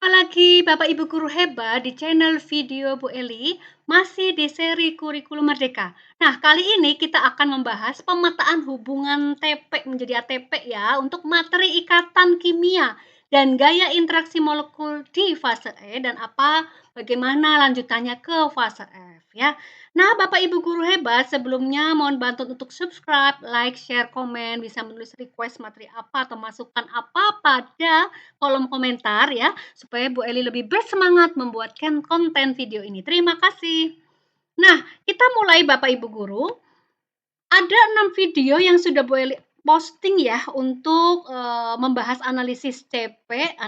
Jumpa lagi Bapak Ibu guru hebat di channel video Bu Eli, masih di seri Kurikulum Merdeka. Nah, kali ini kita akan membahas pemetaan hubungan TP menjadi ATP ya untuk materi ikatan kimia dan gaya interaksi molekul di fase E dan bagaimana lanjutannya ke fase F ya. Nah, Bapak Ibu guru hebat, sebelumnya mohon bantu untuk subscribe, like, share, komen, bisa menulis request materi apa atau masukan apa pada kolom komentar ya supaya Bu Eli lebih bersemangat membuatkan konten video ini. Terima kasih. Nah, kita mulai Bapak Ibu guru. Ada 6 video yang sudah Bu Eli posting ya untuk membahas analisis TP,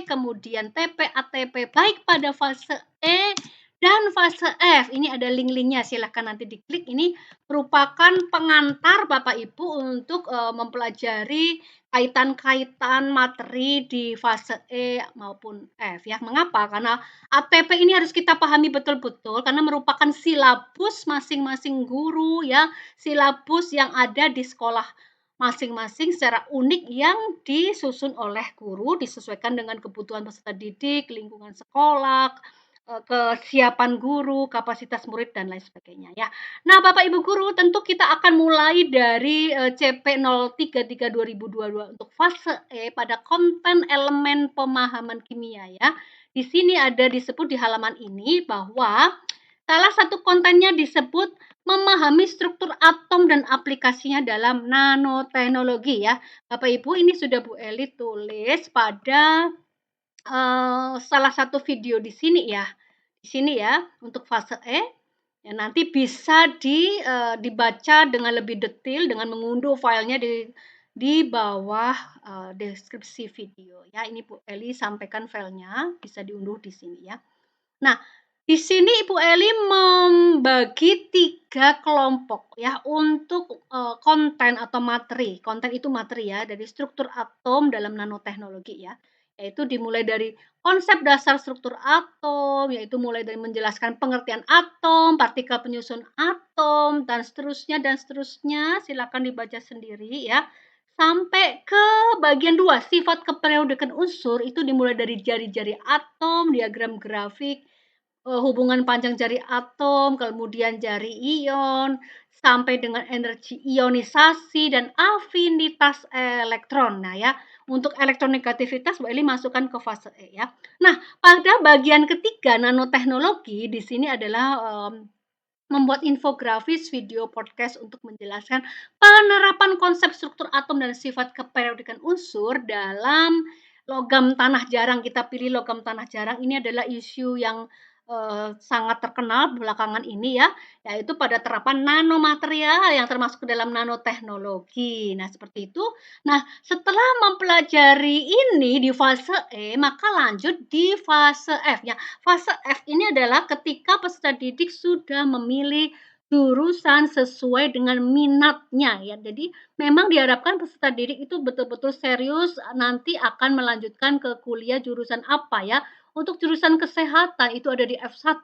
kemudian TP, ATP baik pada fase E dan fase F. Ini ada link-linknya, silahkan nanti diklik. Ini merupakan pengantar Bapak Ibu untuk mempelajari kaitan-kaitan materi di fase E maupun F ya. Mengapa? Karena ATP ini harus kita pahami betul-betul karena merupakan silabus masing-masing guru ya, silabus yang ada di sekolah masing-masing secara unik yang disusun oleh guru, disesuaikan dengan kebutuhan peserta didik, lingkungan sekolah, kesiapan guru, kapasitas murid dan lain sebagainya ya. Nah, Bapak Ibu guru, tentu kita akan mulai dari CP 033 2022 untuk fase E pada konten elemen pemahaman kimia ya. Di sini ada disebut di halaman ini bahwa salah satu kontennya disebut memahami struktur atom dan aplikasinya dalam nanoteknologi ya. Bapak Ibu, ini sudah Bu Eli tulis pada salah satu video di sini ya. Di sini ya untuk fase E. Ya, nanti bisa dibaca dengan lebih detail dengan mengunduh filenya di bawah deskripsi video ya. Ini Bu Eli sampaikan filenya, bisa diunduh di sini ya. Nah, di sini Ibu Eli membagi 3 kelompok ya untuk konten atau materi. Konten itu materi ya, dari struktur atom dalam nanoteknologi ya. Yaitu dimulai dari konsep dasar struktur atom, yaitu mulai dari menjelaskan pengertian atom, partikel penyusun atom, dan seterusnya. Silakan dibaca sendiri ya. Sampai ke bagian 2, sifat keperiodikan unsur itu dimulai dari jari-jari atom, diagram grafik, hubungan panjang jari atom, kemudian jari ion, sampai dengan energi ionisasi dan afinitas elektron. Nah ya, untuk elektronegativitas Bu Eli masukkan ke fase E ya. Nah, pada bagian ketiga nanoteknologi di sini adalah membuat infografis, video, podcast untuk menjelaskan penerapan konsep struktur atom dan sifat keperiodikan unsur dalam logam tanah jarang. Kita pilih logam tanah jarang, ini adalah isu yang sangat terkenal belakangan ini ya, yaitu pada terapan nanomaterial yang termasuk ke dalam nanoteknologi. Nah, seperti itu. Nah, setelah mempelajari ini di fase E, maka lanjut di fase F ya. Fase F ini adalah ketika peserta didik sudah memilih jurusan sesuai dengan minatnya ya. Jadi memang diharapkan peserta didik itu betul-betul serius nanti akan melanjutkan ke kuliah jurusan apa ya. Untuk jurusan kesehatan itu ada di F1.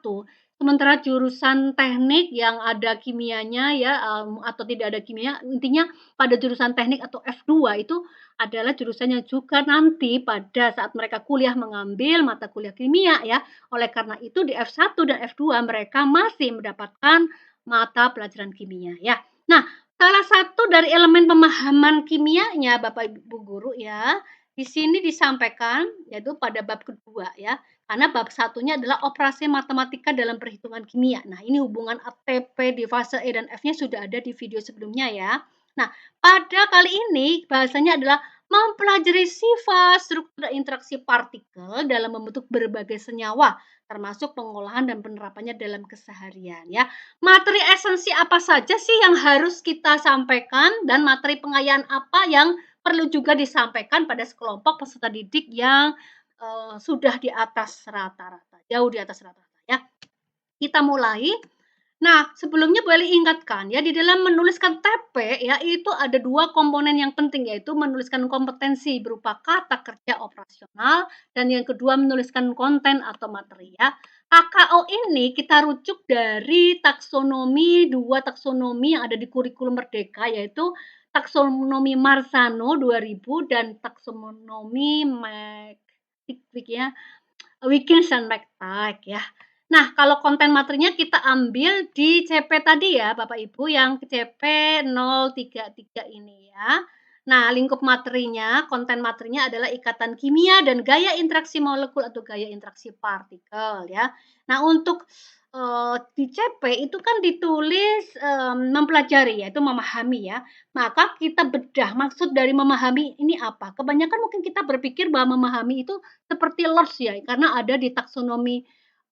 Sementara jurusan teknik yang ada kimianya ya atau tidak ada kimia, intinya pada jurusan teknik atau F2 itu adalah jurusan yang juga nanti pada saat mereka kuliah mengambil mata kuliah kimia ya. Oleh karena itu di F1 dan F2 mereka masih mendapatkan mata pelajaran kimia ya. Nah, salah satu dari elemen pemahaman kimianya Bapak Ibu guru ya, di sini disampaikan yaitu pada bab kedua ya. Karena bab satunya adalah operasi matematika dalam perhitungan kimia. Nah, ini hubungan ATP di fase E dan F-nya sudah ada di video sebelumnya ya. Nah, pada kali ini bahasanya adalah mempelajari sifat, struktur, dan interaksi partikel dalam membentuk berbagai senyawa, termasuk pengolahan dan penerapannya dalam keseharian ya. Materi esensi apa saja sih yang harus kita sampaikan dan materi pengayaan apa yang perlu juga disampaikan pada sekelompok peserta didik yang sudah di atas rata-rata, jauh di atas rata-rata ya. Kita mulai. Nah, sebelumnya boleh ingatkan ya, di dalam menuliskan TP ya, itu ada 2 komponen yang penting, yaitu menuliskan kompetensi berupa kata kerja operasional, dan yang kedua menuliskan konten atau materi ya. KKO ini kita rujuk dari taksonomi, 2 taksonomi yang ada di kurikulum Merdeka, yaitu taksonomi Marzano 2000 dan taksonomi ya, Wilkinson McTighe ya. Nah, kalau konten materinya kita ambil di CP tadi ya, Bapak Ibu, yang CP 033 ini ya. Nah, lingkup materinya, konten materinya adalah ikatan kimia dan gaya interaksi molekul atau gaya interaksi partikel ya. Nah, untuk di CP itu kan ditulis mempelajari, yaitu memahami ya. Maka kita bedah maksud dari memahami ini apa. Kebanyakan mungkin kita berpikir bahwa memahami itu seperti LOS ya, karena ada di taksonomi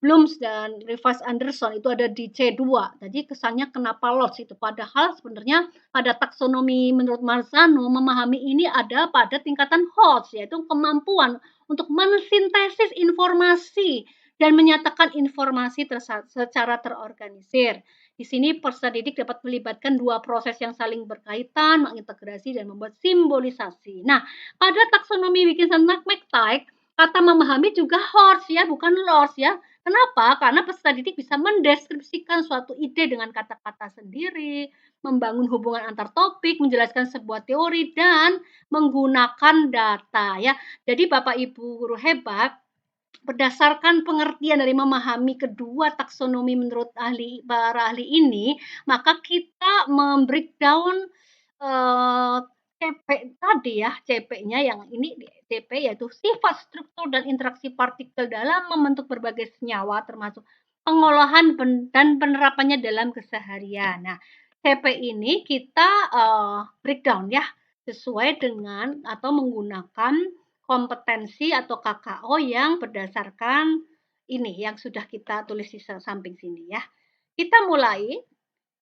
Bloom's dan Revise Anderson itu ada di C2. Jadi kesannya kenapa LOS itu. Padahal sebenarnya pada taksonomi menurut Marzano memahami ini ada pada tingkatan HOS, yaitu kemampuan untuk mensintesis informasi dan menyatakan informasi secara terorganisir. Di sini peserta didik dapat melibatkan dua proses yang saling berkaitan, mengintegrasi dan membuat simbolisasi. Nah, pada taksonomi Wilkinson McTighe, kata memahami juga horse ya, bukan lors ya. Kenapa? Karena peserta didik bisa mendeskripsikan suatu ide dengan kata-kata sendiri, membangun hubungan antar topik, menjelaskan sebuah teori, dan menggunakan data ya. Jadi Bapak Ibu guru hebat, berdasarkan pengertian dari memahami kedua taksonomi menurut para ahli ini, maka kita membreakdown CP tadi ya, CP-nya yang ini CP yaitu sifat, struktur, dan interaksi partikel dalam membentuk berbagai senyawa termasuk pengolahan dan penerapannya dalam keseharian. Nah, CP ini kita breakdown ya sesuai dengan atau menggunakan kompetensi atau KKO yang berdasarkan ini yang sudah kita tulis di samping sini ya. Kita mulai.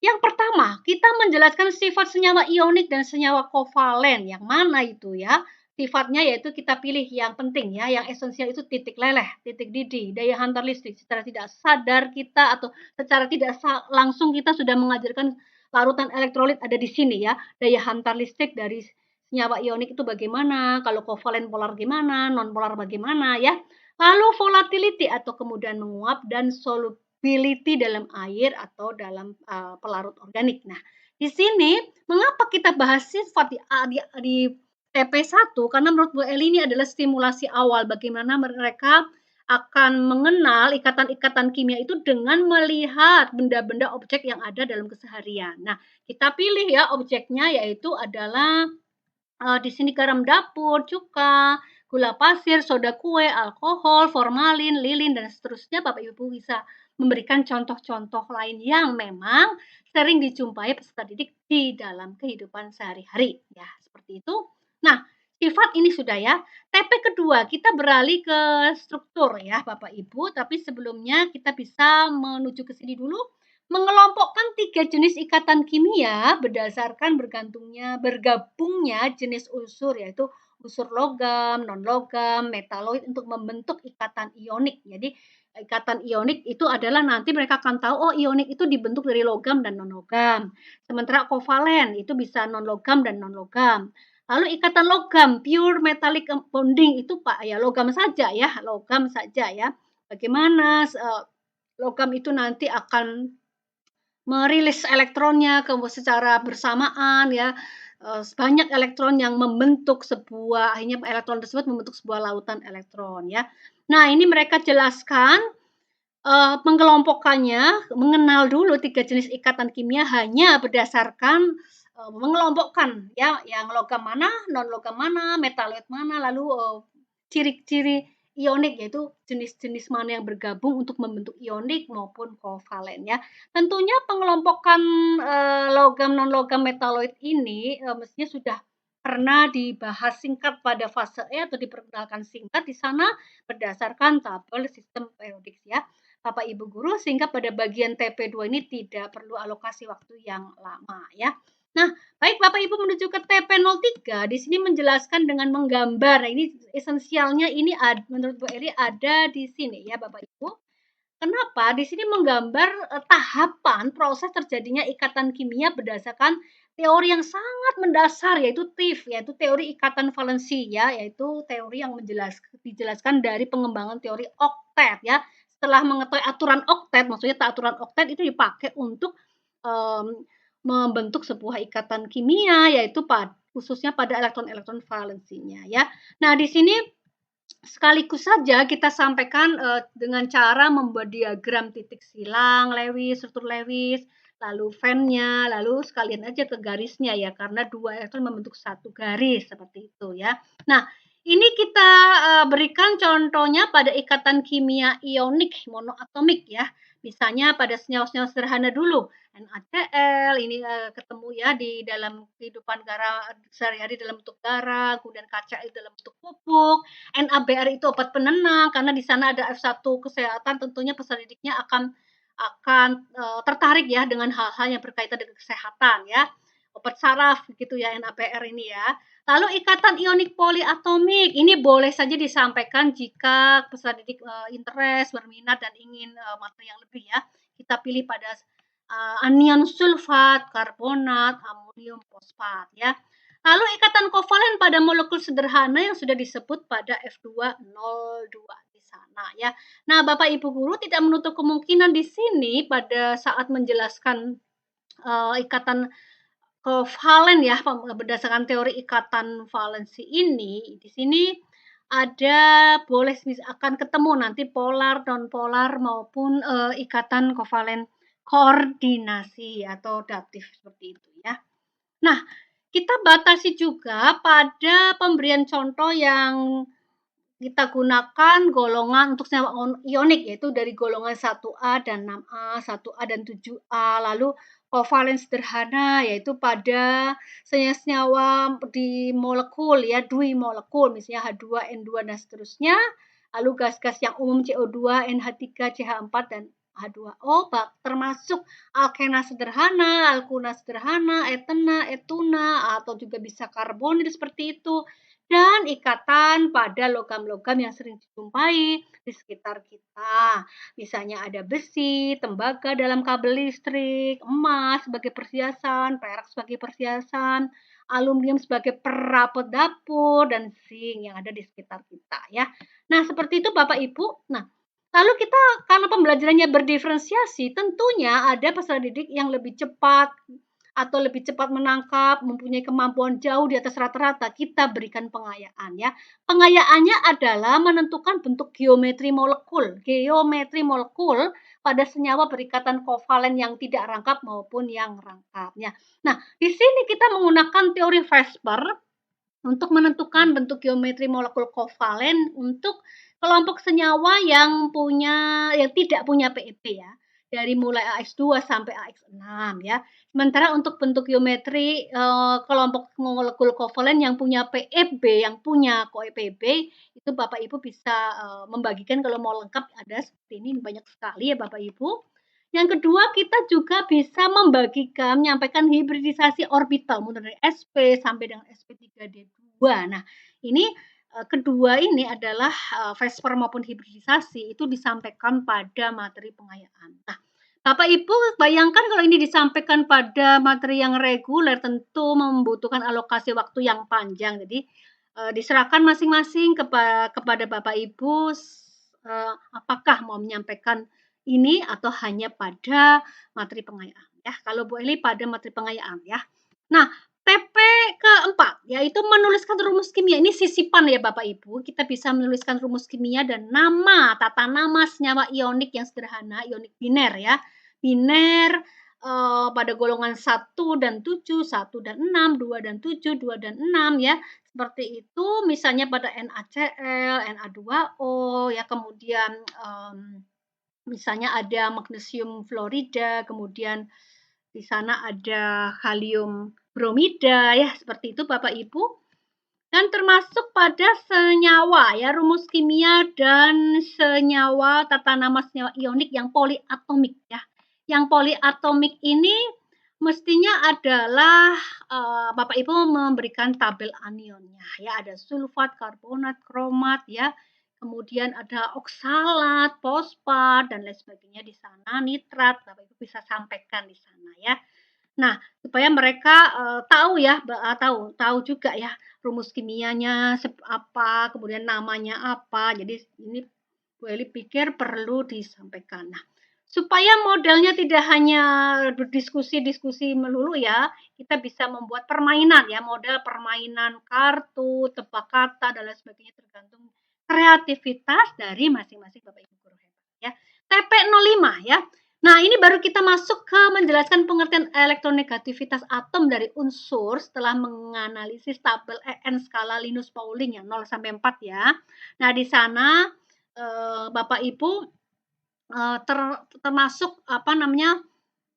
Yang pertama, kita menjelaskan sifat senyawa ionik dan senyawa kovalen. Yang mana itu ya? Sifatnya yaitu kita pilih yang penting ya, yang esensial itu titik leleh, titik didih, daya hantar listrik. Secara tidak sadar kita atau secara tidak langsung kita sudah mengajarkan larutan elektrolit ada di sini ya. Daya hantar listrik dari senyawa ionik itu bagaimana, kalau kovalen polar gimana, non polar bagaimana ya. Lalu volatility atau kemudahan menguap dan solubility dalam air atau dalam pelarut organik. Nah, di sini mengapa kita bahas sifat di TP1? Karena menurut Bu Eli ini adalah stimulasi awal bagaimana mereka akan mengenal ikatan-ikatan kimia itu dengan melihat benda-benda objek yang ada dalam keseharian. Nah, kita pilih ya objeknya yaitu adalah di sini garam dapur, cuka, gula pasir, soda kue, alkohol, formalin, lilin, dan seterusnya. Bapak Ibu bisa memberikan contoh-contoh lain yang memang sering dijumpai peserta didik di dalam kehidupan sehari-hari. Ya, seperti itu. Nah, sifat ini sudah ya. TP kedua, kita beralih ke struktur ya Bapak Ibu, tapi sebelumnya kita bisa menuju ke sini dulu mengelompokkan 3 jenis ikatan kimia berdasarkan bergabungnya jenis unsur yaitu unsur logam, non-logam, metaloid untuk membentuk ikatan ionik. Jadi ikatan ionik itu adalah nanti mereka akan tahu oh ionik itu dibentuk dari logam dan non-logam. Sementara kovalen itu bisa non-logam dan non-logam. Lalu ikatan logam, pure metallic bonding itu Pak ya logam saja ya, logam saja ya. Bagaimana logam itu nanti akan merilis elektronnya secara bersamaan ya, banyak elektron yang membentuk sebuah akhirnya elektron tersebut membentuk sebuah lautan elektron ya. Nah ini mereka jelaskan, mengelompokkannya, mengenal dulu 3 jenis ikatan kimia hanya berdasarkan, mengelompokkan ya, yang logam mana, non logam mana, metaloid mana, lalu, ciri-ciri ionik yaitu jenis-jenis mana yang bergabung untuk membentuk ionik maupun kovalen ya. Tentunya pengelompokan logam non logam metaloid ini mestinya sudah pernah dibahas singkat pada fase E atau diperkenalkan singkat di sana berdasarkan tabel sistem periodik ya. Bapak Ibu guru sehingga pada bagian TP2 ini tidak perlu alokasi waktu yang lama ya. Nah, baik Bapak Ibu menuju ke TP03 di sini menjelaskan dengan menggambar. Nah, ini esensialnya ini menurut Bu Eri ada di sini ya Bapak Ibu. Kenapa? Di sini menggambar tahapan proses terjadinya ikatan kimia berdasarkan teori yang sangat mendasar yaitu TIF, yaitu teori ikatan valensi ya, yaitu teori yang dijelaskan dari pengembangan teori oktet ya. Setelah mengetahui aturan oktet, maksudnya aturan oktet itu dipakai untuk membentuk sebuah ikatan kimia yaitu khususnya pada elektron-elektron valensinya ya. Nah, di sini sekaligus saja kita sampaikan, dengan cara membuat diagram titik silang Lewis, struktur Lewis, lalu Venn-nya, lalu sekalian aja ke garisnya ya, karena 2 itu membentuk satu garis, seperti itu ya. Nah, ini kita, berikan contohnya pada ikatan kimia ionik monoatomik ya. Misalnya pada senyawa-senyawa sederhana dulu, NaCl ini, ketemu ya di dalam kehidupan sehari-hari dalam bentuk darah, kemudian KCl dalam bentuk pupuk, NABR itu obat penenang karena di sana ada F1 kesehatan tentunya peserta didiknya akan tertarik ya dengan hal-hal yang berkaitan dengan kesehatan ya. Obat saraf gitu ya NABR ini ya. Lalu ikatan ionik poliatomik ini boleh saja disampaikan jika peserta didik interest, berminat dan ingin materi yang lebih ya. Kita pilih pada anion sulfat, karbonat, amonium fosfat ya. Lalu ikatan kovalen pada molekul sederhana yang sudah disebut pada F202 di sana ya. Nah, Bapak Ibu guru tidak menutup kemungkinan di sini pada saat menjelaskan ikatan kovalen ya berdasarkan teori ikatan valensi ini di sini ada boleh akan ketemu nanti polar, nonpolar maupun ikatan kovalen koordinasi atau datif seperti itu ya. Nah, kita batasi juga pada pemberian contoh yang kita gunakan golongan untuk senyawa ionik yaitu dari golongan 1A dan 6A, 1A dan 7A, lalu kovalen sederhana yaitu pada senyawa-senyawa di molekul ya, dui molekul misalnya H2, N2 dan seterusnya. Lalu gas-gas yang umum CO2, NH3, CH4 dan H2O termasuk alkena sederhana, alkuna sederhana, etena, etuna atau juga bisa karbonil seperti itu dan ikatan pada logam-logam yang sering dijumpai di sekitar kita. Misalnya ada besi, tembaga dalam kabel listrik, emas sebagai perhiasan, perak sebagai perhiasan, aluminium sebagai perabot dapur, dan zinc yang ada di sekitar kita ya. Nah, seperti itu Bapak Ibu. Nah, lalu kita karena pembelajarannya berdiferensiasi, tentunya ada peserta didik yang lebih cepat atau lebih cepat menangkap, mempunyai kemampuan jauh di atas rata-rata, kita berikan pengayaan ya. Pengayaannya adalah menentukan bentuk geometri molekul. Geometri molekul pada senyawa berikatan kovalen yang tidak rangkap maupun yang rangkap ya. Nah, di sini kita menggunakan teori Vesper untuk menentukan bentuk geometri molekul kovalen untuk kelompok senyawa yang tidak punya PEP ya. Dari mulai AX2 sampai AX6 ya. Sementara untuk bentuk geometri kelompok molekul kovalen yang punya PEB, yang punya PEB itu Bapak Ibu bisa membagikan kalau mau lengkap ada seperti ini banyak sekali ya Bapak Ibu. Yang kedua kita juga bisa menyampaikan hibridisasi orbital mulai dari sp sampai dengan sp3d2. Nah, ini kedua ini adalah Vesper maupun hibridisasi itu disampaikan pada materi pengayaan. Nah, Bapak Ibu bayangkan kalau ini disampaikan pada materi yang reguler tentu membutuhkan alokasi waktu yang panjang. Jadi diserahkan masing-masing kepada Bapak Ibu apakah mau menyampaikan ini atau hanya pada materi pengayaan ya. Kalau Bu Eli pada materi pengayaan ya. Nah, TP keempat yaitu menuliskan rumus kimia. Ini sisipan ya Bapak Ibu. Kita bisa menuliskan rumus kimia dan tata nama senyawa ionik yang sederhana, ionik biner ya. Biner pada golongan 1 dan 7, 1 dan 6, 2 dan 7, 2 dan 6 ya. Seperti itu misalnya pada NaCl, Na2O ya, kemudian misalnya ada magnesium fluorida, kemudian di sana ada kalium bromida ya, seperti itu Bapak Ibu. Dan termasuk pada senyawa ya, rumus kimia dan senyawa tata nama senyawa ionik yang poliatomik ya. Yang poliatomik ini mestinya adalah Bapak Ibu memberikan tabel anionnya ya, ada sulfat, karbonat, kromat ya. Kemudian ada oksalat, fosfat dan lain sebagainya di sana, nitrat, Bapak Ibu bisa sampaikan di sana ya. Nah, supaya mereka tahu ya, tahu juga ya rumus kimianya apa, kemudian namanya apa. Jadi ini Bu Eli pikir perlu disampaikan. Nah, supaya modelnya tidak hanya berdiskusi-diskusi melulu ya, kita bisa membuat permainan ya, model permainan kartu, tebak kata dan lain sebagainya tergantung kreativitas dari masing-masing Bapak Ibu guru hebat ya. TP05 ya. Nah, ini baru kita masuk ke menjelaskan pengertian elektronegativitas atom dari unsur setelah menganalisis tabel EN skala Linus Pauling yang 0 sampai 4 ya. Nah, di sana Bapak Ibu termasuk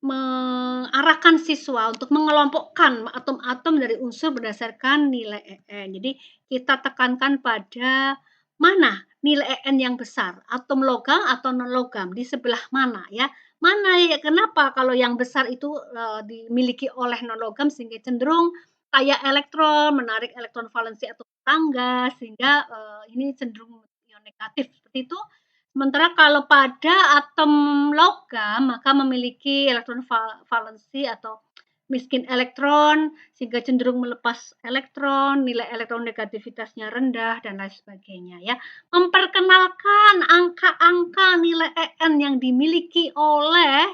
mengarahkan siswa untuk mengelompokkan atom-atom dari unsur berdasarkan nilai EN. Jadi kita tekankan pada mana nilai EN yang besar, atom logam atau non logam, di sebelah mana ya. Mana ya, kenapa kalau yang besar itu dimiliki oleh non logam sehingga cenderung kayak elektron, menarik elektron valensi atau tetangga sehingga ini cenderung ion negatif seperti itu. Sementara kalau pada atom logam maka memiliki elektron valensi atau miskin elektron sehingga cenderung melepas elektron, nilai elektron negativitasnya rendah dan lain sebagainya ya. Memperkenalkan angka-angka nilai EN yang dimiliki oleh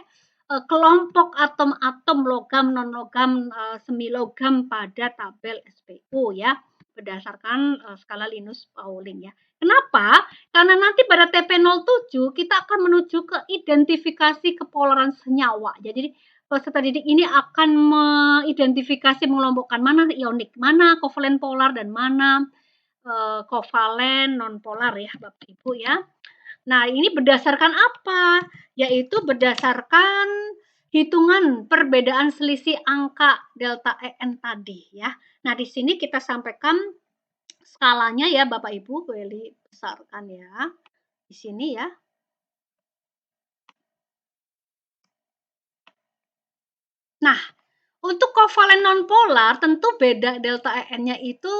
kelompok atom-atom logam, non logam, semi logam pada tabel SPO ya, berdasarkan skala Linus Pauling ya. Kenapa? Karena nanti pada TP07 kita akan menuju ke identifikasi kepolaran senyawa. Jadi peserta didik ini akan mengidentifikasi, mengelompokkan mana ionik, mana kovalen polar dan mana kovalen non polar ya Bapak Ibu ya. Nah, ini berdasarkan apa? Yaitu berdasarkan hitungan perbedaan selisih angka delta EN tadi ya. Nah, di sini kita sampaikan skalanya ya Bapak Ibu, boleh besarkan ya. Di sini ya. Nah, untuk kovalen nonpolar tentu beda delta EN-nya itu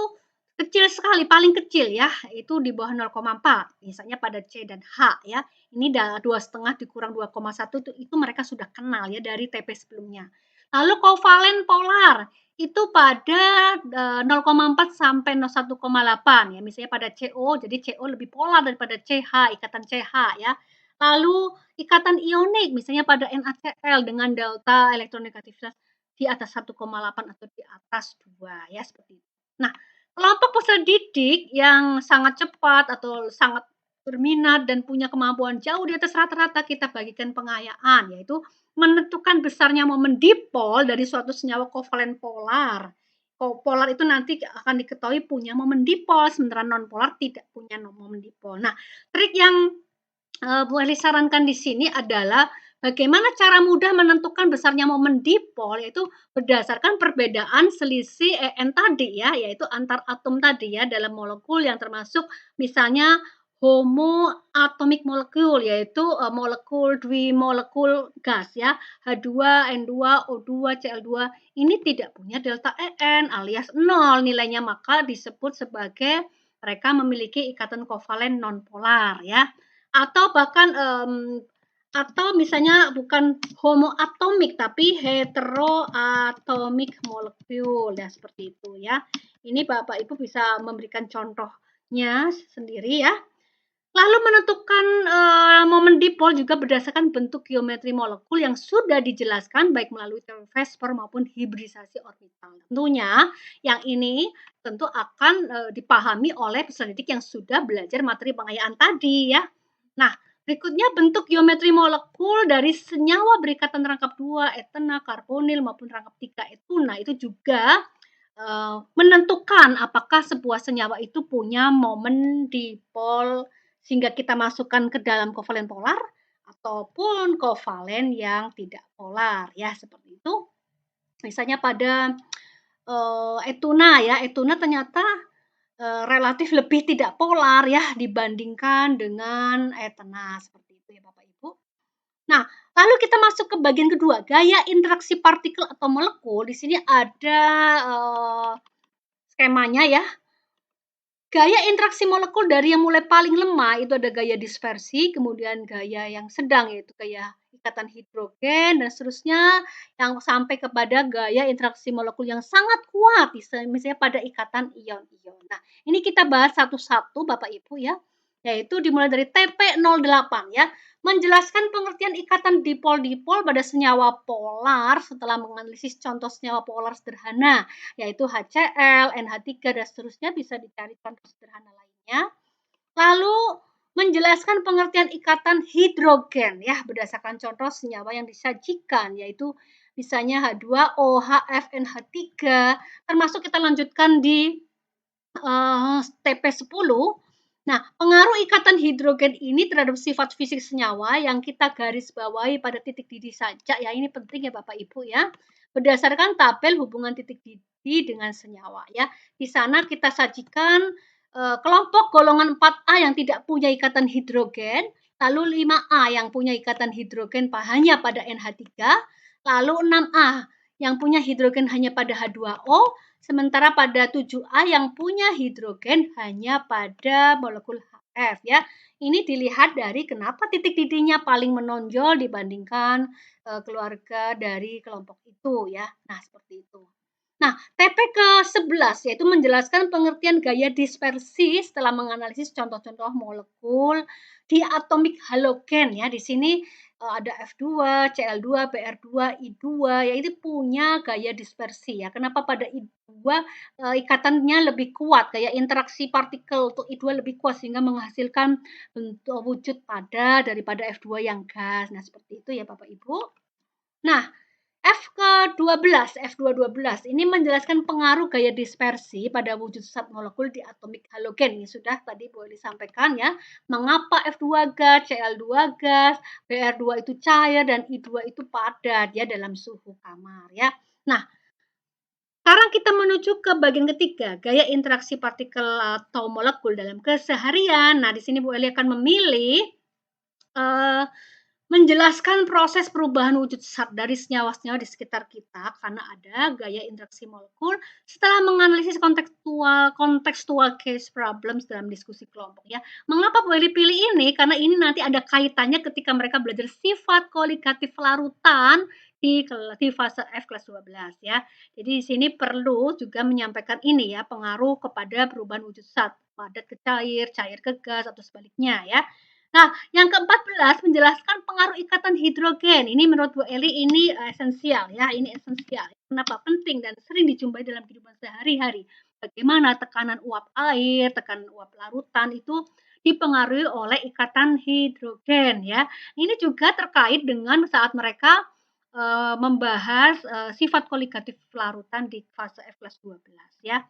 kecil sekali, paling kecil ya, itu di bawah 0,4. Misalnya pada C dan H ya. Ini 2,5 dikurang 2,1 itu mereka sudah kenal ya dari TP sebelumnya. Lalu kovalen polar itu pada 0,4 sampai 1,8 ya. Misalnya pada CO, jadi CO lebih polar daripada CH, ikatan CH ya. Lalu ikatan ionik misalnya pada NaCl dengan delta elektronegativitas di atas 1,8 atau di atas 2 ya seperti itu. Nah, kelompok peserta didik yang sangat cepat atau sangat berminat dan punya kemampuan jauh di atas rata-rata kita bagikan pengayaan, yaitu menentukan besarnya momen dipol dari suatu senyawa kovalen polar. Polar itu nanti akan diketahui punya momen dipol, sementara non polar tidak punya momen dipol. Nah, trik yang Bu Eli sarankan di sini adalah bagaimana cara mudah menentukan besarnya momen dipol, yaitu berdasarkan perbedaan selisih EN tadi ya, yaitu antar atom tadi ya dalam molekul yang termasuk misalnya homoatomic molecule, yaitu molekul dwimolekul gas ya, H2, N2, O2, Cl2 ini tidak punya delta EN alias 0 nilainya, maka disebut sebagai mereka memiliki ikatan kovalen nonpolar ya. Atau bahkan atau misalnya bukan homoatomic tapi heteroatomic molecule ya, seperti itu ya. Ini Bapak Ibu bisa memberikan contohnya sendiri ya. Lalu menentukan momen dipol juga berdasarkan bentuk geometri molekul yang sudah dijelaskan baik melalui teori Vesper maupun hibridisasi orbital. Tentunya yang ini tentu akan dipahami oleh peserta didik yang sudah belajar materi pengayaan tadi ya. Nah, berikutnya bentuk geometri molekul dari senyawa berikatan rangkap 2, etena, karbonil maupun rangkap 3, etuna itu juga menentukan apakah sebuah senyawa itu punya momen dipol sehingga kita masukkan ke dalam kovalen polar ataupun kovalen yang tidak polar ya, seperti itu. Misalnya pada etuna ya, etuna ternyata relatif lebih tidak polar ya dibandingkan dengan etena, seperti itu ya Bapak Ibu. Nah, lalu kita masuk ke bagian kedua, gaya interaksi partikel atau molekul. Di sini ada skemanya ya. Gaya interaksi molekul dari yang mulai paling lemah itu ada gaya dispersi, kemudian gaya yang sedang yaitu gaya ikatan hidrogen dan seterusnya, yang sampai kepada gaya interaksi molekul yang sangat kuat, misalnya pada ikatan ion-ion. Nah, ini kita bahas satu-satu Bapak Ibu ya, yaitu dimulai dari TP08 ya, menjelaskan pengertian ikatan dipol-dipol pada senyawa polar setelah menganalisis contoh senyawa polar sederhana, yaitu HCl, NH3 dan seterusnya, bisa dicari contoh sederhana lainnya. Lalu menjelaskan pengertian ikatan hidrogen ya berdasarkan contoh senyawa yang disajikan yaitu misalnya H2O, HFNH3, termasuk kita lanjutkan di TP10. Nah, pengaruh ikatan hidrogen ini terhadap sifat fisik senyawa yang kita garis bawahi pada titik didih saja ya, ini penting ya Bapak Ibu ya. Berdasarkan tabel hubungan titik didih dengan senyawa ya. Di sana kita sajikan kelompok golongan 4A yang tidak punya ikatan hidrogen, lalu 5A yang punya ikatan hidrogen hanya pada NH3, lalu 6A yang punya hidrogen hanya pada H2O, sementara pada 7A yang punya hidrogen hanya pada molekul HF ya. Ini dilihat dari kenapa titik didihnya paling menonjol dibandingkan keluarga dari kelompok itu ya. Nah, seperti itu. Nah, TP ke-11 yaitu menjelaskan pengertian gaya dispersi setelah menganalisis contoh-contoh molekul di atomik halogen ya. Di sini ada F2, Cl2, Br2, I2 ya, itu punya gaya dispersi ya. Kenapa pada I2 ikatannya lebih kuat, kayak interaksi partikel untuk I2 lebih kuat sehingga menghasilkan bentuk wujud padat daripada F2 yang gas. Nah, seperti itu ya Bapak Ibu. Nah, F212 ini menjelaskan pengaruh gaya dispersi pada wujud zat molekul di atomik halogen. Ini sudah tadi boleh disampaikan ya. Mengapa F2 gas, Cl2 gas, Br2 itu cair dan I2 itu padat ya dalam suhu kamar ya. Nah, sekarang kita menuju ke bagian ketiga, gaya interaksi partikel atau molekul dalam keseharian. Nah, di sini Bu Eli akan memilih menjelaskan proses perubahan wujud zat dari senyawa-senyawa di sekitar kita karena ada gaya interaksi molekul setelah menganalisis kontekstual case problems dalam diskusi kelompok ya. Mengapa boleh pilih ini? Karena ini nanti ada kaitannya ketika mereka belajar sifat koligatif larutan di fase F kelas 12 ya. Jadi di sini perlu juga menyampaikan ini ya, pengaruh kepada perubahan wujud zat, padat ke cair, cair ke gas atau sebaliknya ya. Nah, yang ke-14 menjelaskan pengaruh ikatan hidrogen. Ini menurut Bu Eli ini esensial ya, ini esensial. Kenapa penting dan sering dijumpai dalam kehidupan sehari-hari. Bagaimana tekanan uap air, tekanan uap larutan itu dipengaruhi oleh ikatan hidrogen ya. Ini juga terkait dengan saat mereka membahas sifat koligatif larutan di fase F kelas 12 ya.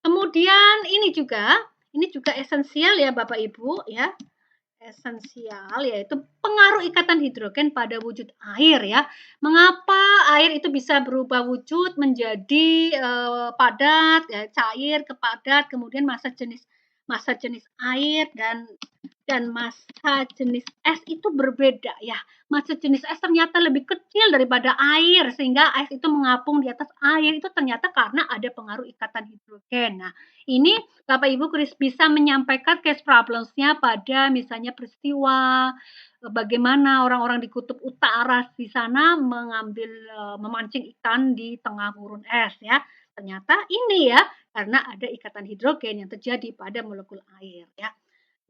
Kemudian ini juga esensial ya Bapak Ibu ya, esensial yaitu pengaruh ikatan hidrogen pada wujud air ya. Mengapa air itu bisa berubah wujud menjadi padat, ya, cair ke padat, kemudian massa jenis air dan massa jenis es itu berbeda ya. Massa jenis es ternyata lebih kecil daripada air sehingga es itu mengapung di atas air itu ternyata karena ada pengaruh ikatan hidrogen. Nah, ini Bapak Ibu bisa menyampaikan case problems-nya pada misalnya peristiwa bagaimana orang-orang di kutub utara di sana memancing ikan di tengah gurun es ya. Ternyata ini ya karena ada ikatan hidrogen yang terjadi pada molekul air ya.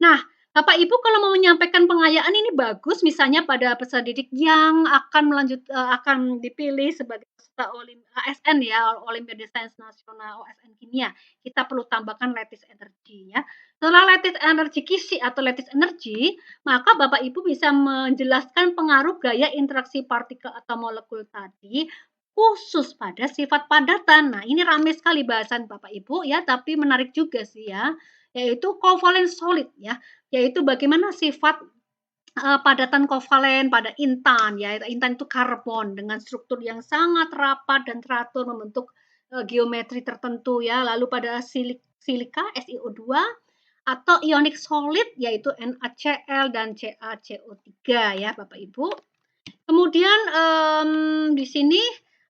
Nah, Bapak Ibu kalau mau menyampaikan pengayaan ini bagus misalnya pada peserta didik yang akan dipilih sebagai peserta ASN ya, Olimpiade Sains Nasional OSN Kimia. Kita perlu tambahkan lattice energy ya. Setelah lattice energy kisi atau lattice energy, maka Bapak Ibu bisa menjelaskan pengaruh gaya interaksi partikel atau molekul tadi khusus pada sifat padatan. Nah, ini ramai sekali bahasan Bapak Ibu ya, tapi menarik juga sih ya, yaitu kovalen solid ya, yaitu bagaimana sifat padatan kovalen pada intan ya. Intan itu karbon dengan struktur yang sangat rapat dan teratur membentuk geometri tertentu ya. Lalu pada silika SiO2 atau ionic solid yaitu NaCl dan CaCO3 ya Bapak Ibu. Kemudian di sini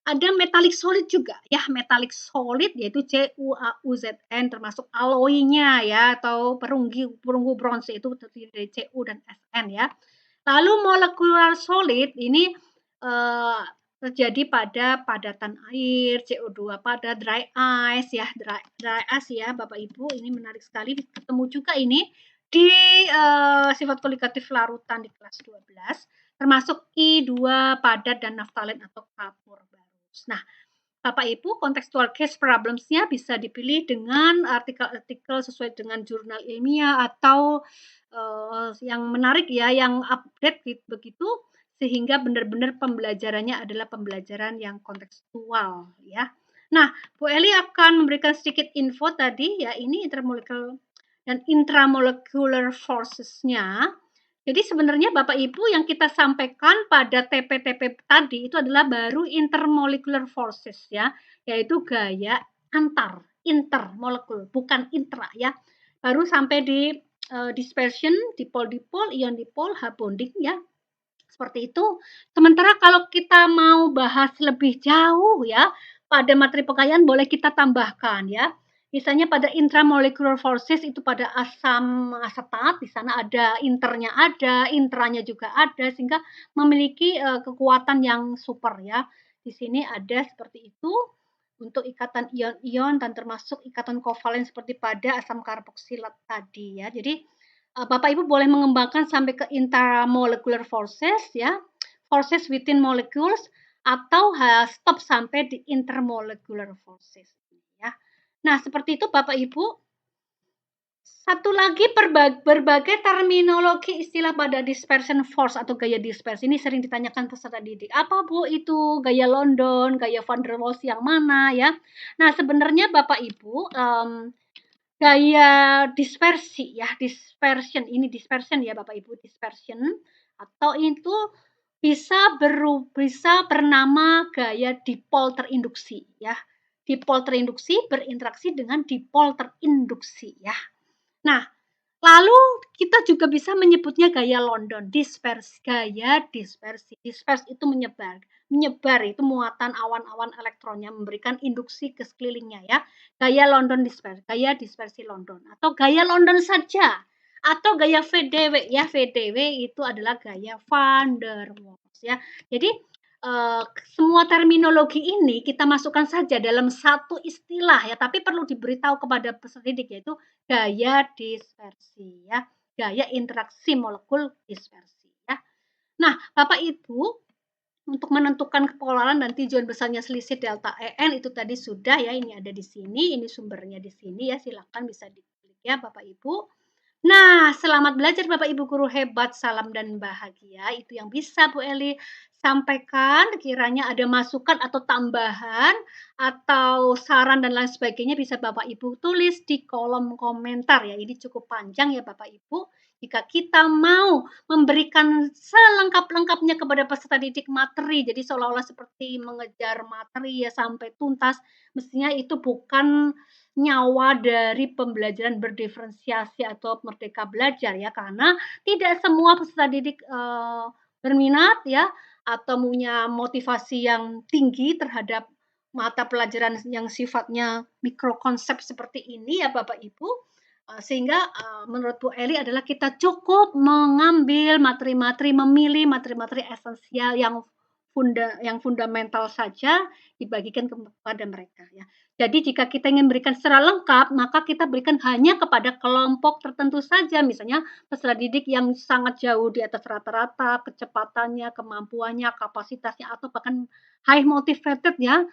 ada metalik solid juga ya, metalik solid yaitu CuAuZn termasuk alloy-nya ya atau perunggu bronze itu terdiri dari Cu dan Sn ya. Lalu molekular solid ini terjadi pada padatan air, CO2 pada dry ice ya, dry ice ya Bapak Ibu, ini menarik sekali ketemu juga ini di sifat koligatif larutan di kelas 12 termasuk I2 padat dan naftalen atau kapur barus. Nah, Bapak Ibu, contextual case problems-nya bisa dipilih dengan artikel-artikel sesuai dengan jurnal ilmiah atau yang menarik ya, yang update begitu, sehingga benar-benar pembelajarannya adalah pembelajaran yang kontekstual ya. Nah, Bu Eli akan memberikan sedikit info tadi ya, ini intermolecular dan intramolecular forces-nya. Jadi sebenarnya Bapak Ibu yang kita sampaikan pada TP-TP tadi itu adalah baru intermolecular forces ya, yaitu gaya intermolekul, bukan intra ya. Baru sampai di dispersion, dipol-dipol, ion-dipol, H bonding ya. Seperti itu. Sementara kalau kita mau bahas lebih jauh ya, pada materi pengkajian boleh kita tambahkan ya. Misalnya pada intramolecular forces itu pada asam asetat, di sana ada internya ada, intranya juga ada, sehingga memiliki kekuatan yang super ya. Di sini ada seperti itu untuk ikatan ion-ion dan termasuk ikatan kovalen seperti pada asam karboksilat tadi ya. Jadi Bapak Ibu boleh mengembangkan sampai ke intramolecular forces ya, forces within molecules atau stop sampai di intermolecular forces ya. Nah, seperti itu Bapak Ibu. Satu lagi berbagai terminologi istilah pada dispersion force atau gaya dispersi ini sering ditanyakan peserta didik. Apa Bu itu gaya London, gaya van der Waals yang mana ya? Nah, sebenarnya Bapak Ibu gaya dispersi ya, dispersion ya Bapak Ibu, dispersion atau itu bisa bernama gaya dipol terinduksi ya. Dipol terinduksi berinteraksi dengan dipol terinduksi ya. Nah, lalu kita juga bisa menyebutnya gaya London, gaya dispersi. Dispers itu menyebar. Menyebar itu muatan awan-awan elektronnya memberikan induksi ke sekelilingnya ya. Gaya London gaya dispersi London atau gaya London saja atau gaya VDW ya. VDW itu adalah gaya van der Waals ya. Jadi semua terminologi ini kita masukkan saja dalam satu istilah ya, tapi perlu diberitahu kepada peserta didik yaitu gaya dispersi ya, gaya interaksi molekul dispersi ya. Nah, Bapak Ibu, untuk menentukan kepolaran dan tujuan besarnya selisih delta EN itu tadi sudah ya, ini ada di sini, ini sumbernya di sini ya, silakan bisa diklik ya Bapak Ibu. Nah, selamat belajar Bapak Ibu guru hebat, salam dan bahagia. Itu yang bisa Bu Eli sampaikan. Kiranya ada masukan atau tambahan atau saran dan lain sebagainya bisa Bapak Ibu tulis di kolom komentar ya. Ini cukup panjang ya Bapak Ibu. Jika kita mau memberikan selengkap-lengkapnya kepada peserta didik materi, jadi seolah-olah seperti mengejar materi ya sampai tuntas, mestinya itu bukan nyawa dari pembelajaran berdiferensiasi atau merdeka belajar ya, karena tidak semua peserta didik berminat ya atau punya motivasi yang tinggi terhadap mata pelajaran yang sifatnya mikrokonsep seperti ini ya Bapak Ibu. Sehingga menurut Bu Eli adalah kita cukup mengambil materi-materi, memilih materi-materi esensial yang fundamental saja dibagikan kepada mereka ya. Jadi jika kita ingin berikan secara lengkap, maka kita berikan hanya kepada kelompok tertentu saja. Misalnya peserta didik yang sangat jauh di atas rata-rata, kecepatannya, kemampuannya, kapasitasnya, atau bahkan high motivated ya,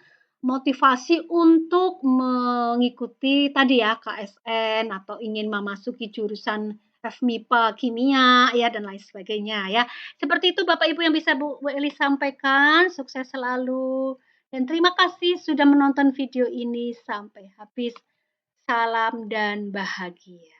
motivasi untuk mengikuti tadi ya KSN atau ingin memasuki jurusan FMIPA kimia ya dan lain sebagainya ya. Seperti itu Bapak Ibu yang bisa Bu Eli sampaikan. Sukses selalu. Dan terima kasih sudah menonton video ini sampai habis. Salam dan bahagia.